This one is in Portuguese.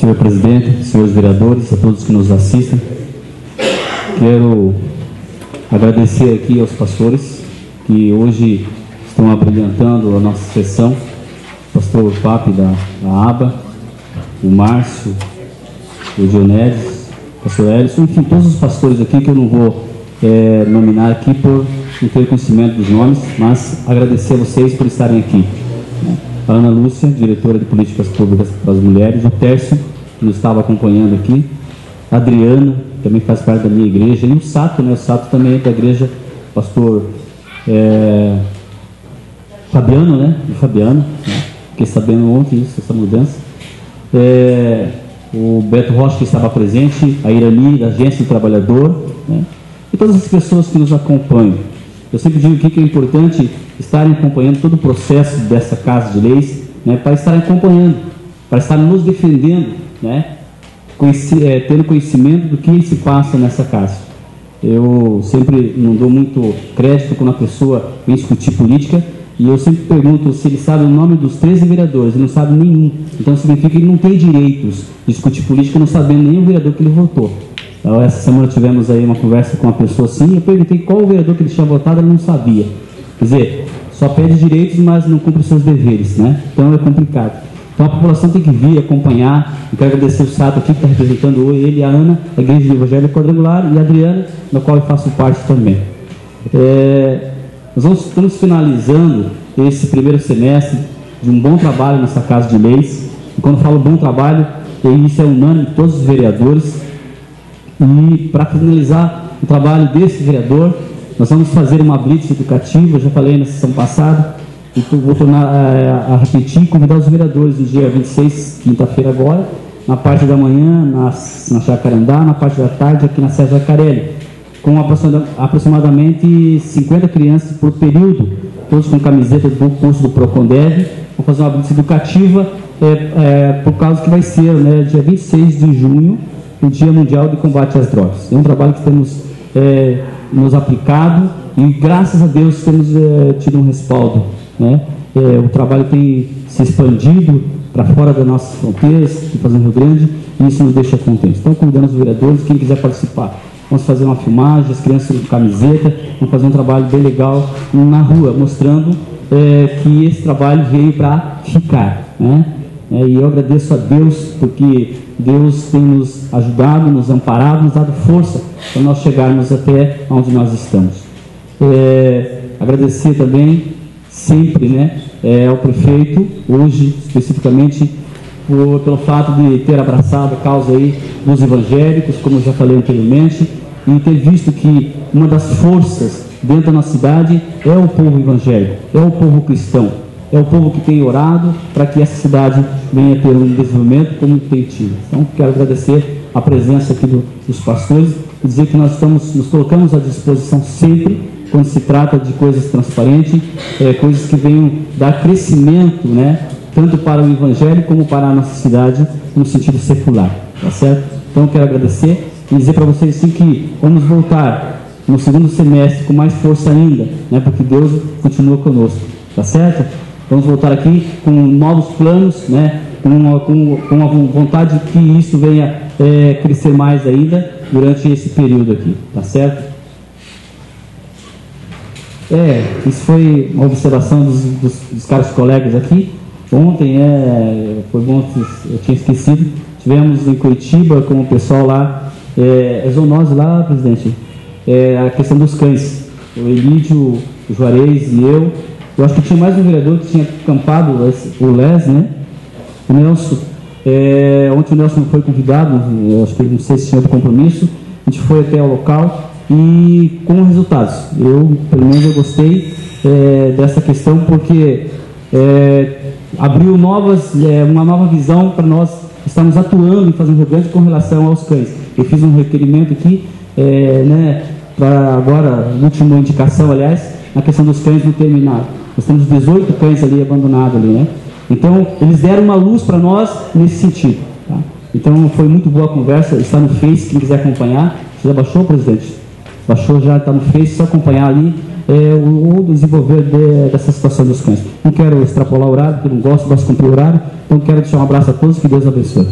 Senhor presidente, senhores vereadores, a todos que nos assistem. Quero agradecer aqui aos pastores que hoje estão abrilhantando a nossa sessão. O pastor Papi da ABA, o Márcio, o Dionedes, o pastor Elison, enfim, todos os pastores aqui que eu não vou nominar aqui por não ter conhecimento dos nomes, mas agradecer a vocês por estarem aqui. A Ana Lúcia, diretora de Políticas Públicas para as Mulheres, o Tércio, que nos estava acompanhando aqui, a Adriana, que também faz parte da minha igreja, e o Sato, né? O Sato também é da igreja, pastor Fabiano, né? O Fabiano, né? Fiquei sabendo ontem isso, essa mudança. O Beto Rocha, que estava presente, a Irani, da Agência do Trabalhador, né? E todas as pessoas que nos acompanham. Eu sempre digo aqui que é importante estarem acompanhando todo o processo dessa Casa de Leis, né, para estarem acompanhando, para estarem nos defendendo, né, tendo conhecimento do que se passa nessa casa. Eu sempre não dou muito crédito quando a pessoa vem discutir política, e eu sempre pergunto se ele sabe o nome dos 13 vereadores, ele não sabe nenhum. Então significa que ele não tem direitos de discutir política não sabendo nem o vereador que ele votou. Então, essa semana tivemos aí uma conversa com uma pessoa assim, eu perguntei qual o vereador que ele tinha votado, ele não sabia. Quer dizer, só pede direitos, mas não cumpre seus deveres, né? Então é complicado. Então a população tem que vir acompanhar. Eu quero agradecer o Sato aqui, que está representando ele e a Ana, a Igreja do Evangelho Quadrangular, e a Adriana, da qual eu faço parte também. Nós estamos finalizando esse primeiro semestre de um bom trabalho nessa Casa de Leis. E quando eu falo bom trabalho, isso é unânime de todos os vereadores. E para finalizar o trabalho desse vereador, nós vamos fazer uma blitz educativa, eu já falei na sessão passada, e vou tornar a repetir e convidar os vereadores no dia 26, quinta-feira agora, na parte da manhã, na Jacarandá, na parte da tarde aqui na César Carelli, com aproximadamente 50 crianças por período, todos com camiseta do curso do Procondev. Vamos fazer uma blitz educativa, por causa que vai ser, né, dia 26 de junho, o Dia Mundial de Combate às Drogas. É um trabalho que temos nos aplicado e, graças a Deus, temos tido um respaldo, né? O trabalho tem se expandido para fora das nossas fronteiras, fazendo Rio Grande, e isso nos deixa contentes. Então, convidando os vereadores, quem quiser participar, vamos fazer uma filmagem, as crianças com camiseta, vamos fazer um trabalho bem legal na rua, mostrando que esse trabalho veio para ficar, né? E eu agradeço a Deus, porque Deus tem nos ajudado, nos amparado, nos dado força para nós chegarmos até onde nós estamos. Agradecer também sempre, né, ao prefeito, hoje especificamente, pelo fato de ter abraçado a causa aí dos evangélicos, como eu já falei anteriormente, e ter visto que uma das forças dentro da nossa cidade é o povo evangélico, é o povo cristão. É o povo que tem orado para que essa cidade venha ter um desenvolvimento como tem tido. Então, quero agradecer a presença aqui dos pastores e dizer que nós nos colocamos à disposição sempre quando se trata de coisas transparentes, coisas que venham dar crescimento, né, tanto para o Evangelho como para a nossa cidade, no sentido secular. Tá certo? Então, quero agradecer e dizer para vocês sim, que vamos voltar no segundo semestre com mais força ainda, né, porque Deus continua conosco. Tá certo? Vamos voltar aqui com novos planos, né, com a vontade de que isso venha crescer mais ainda durante esse período aqui, tá certo? Isso foi uma observação dos caros colegas aqui. Ontem, foi bom, eu tinha esquecido, tivemos em Curitiba com o pessoal lá, zoonose lá, presidente, a questão dos cães, o Elídio, o Juarez e eu acho que tinha mais um vereador que tinha acampado, o Les, né? O Nelson. Ontem o Nelson não foi convidado, eu acho que ele não sei se tinha outro compromisso. A gente foi até o local e com resultados. Pelo menos eu gostei dessa questão, porque abriu uma nova visão para nós estarmos atuando em Fazenda Rio Grande com relação aos cães. Eu fiz um requerimento aqui, né, para agora, última indicação, aliás, na questão dos cães no terminado. Nós temos 18 cães ali abandonados ali, né? Então, eles deram uma luz para nós nesse sentido, tá? Então, foi muito boa a conversa, está no Face, quem quiser acompanhar. Você já baixou, presidente? Baixou, já está no Face, só acompanhar ali o desenvolver dessa situação dos cães. Não quero extrapolar o horário, porque eu não gosto de cumprir o horário, então quero deixar um abraço a todos, que Deus abençoe.